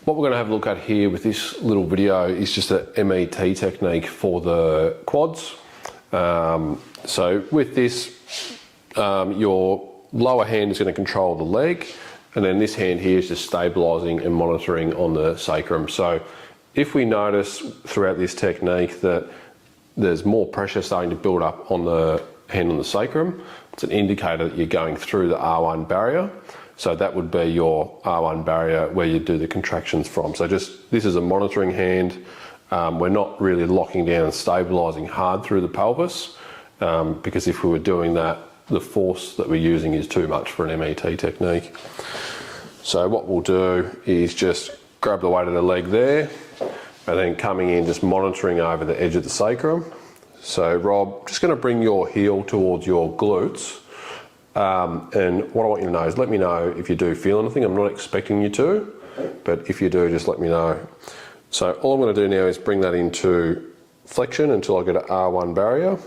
What we're going to have a look at here with this little video is just a MET technique for the quads. So with this, your lower hand is going to control the leg, and then this hand here is just stabilizing and monitoring on the sacrum. So if we notice throughout this technique that there's more pressure starting to build up on the hand on the sacrum, it's an indicator that you're going through the R1 barrier. So that would be your R1 barrier where you do the contractions from. So just, this is a monitoring hand. We're not really locking down and stabilizing hard through the pelvis, because if we were doing that, the force that we're using is too much for an MET technique. So what we'll do is just grab the weight of the leg there, and then coming in, just monitoring over the edge of the sacrum. So Rob, just going to bring your heel towards your glutes. And what I want you to know is let me know if you do feel anything. I'm not expecting you to, but if you do, just let me know. So all I'm going to do now is bring that into flexion until I get an R1 barrier.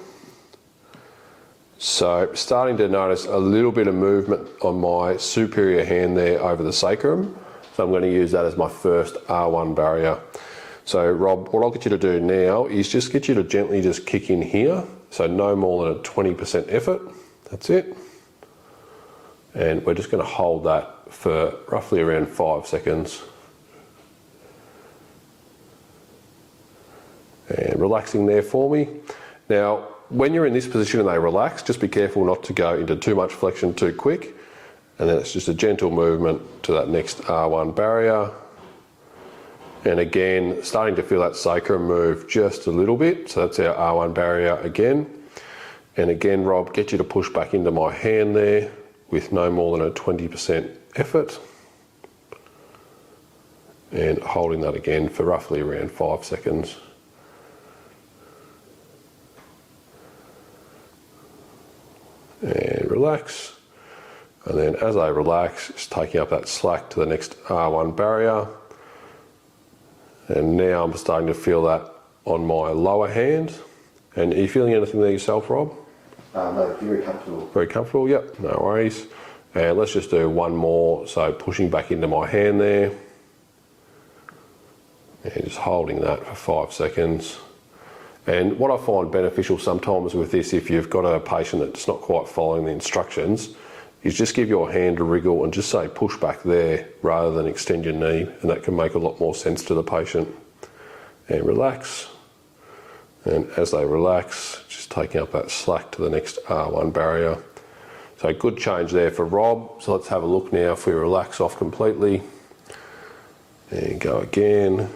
So starting to notice a little bit of movement on my superior hand there over the sacrum. So I'm going to use that as my first R1 barrier. So Rob, what I'll get you to do now is just get you to gently just kick in here. So no more than a 20% effort. That's it. And we're just going to hold that for roughly around 5 seconds. And relaxing there for me. Now, when you're in this position and they relax, just be careful not to go into too much flexion too quick. And then it's just a gentle movement to that next R1 barrier. And again, starting to feel that sacrum move just a little bit. So that's our R1 barrier again. And again, Rob, get you to push back into my hand there with no more than a 20% effort. And holding that again for roughly around 5 seconds. And relax. And then as I relax, just taking up that slack to the next R1 barrier. And now I'm starting to feel that on my lower hand. And are you feeling anything there yourself, Rob? No, very comfortable. Very comfortable, yep, no worries. And let's just do one more. So pushing back into my hand there. And just holding that for 5 seconds. And what I find beneficial sometimes with this, if you've got a patient that's not quite following the instructions, is just give your hand a wriggle and just say push back there rather than extend your knee, and that can make a lot more sense to the patient. And relax. And as they relax, just taking up that slack to the next R1 barrier. So good change there for Rob. So let's have a look now if we relax off completely. And go again.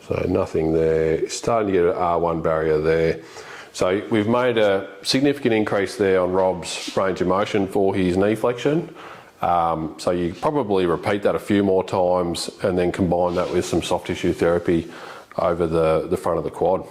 So nothing there. Starting to get an R1 barrier there. So we've made a significant increase there on Rob's range of motion for his knee flexion. So you probably repeat that a few more times and then combine that with some soft tissue therapy over the front of the quad.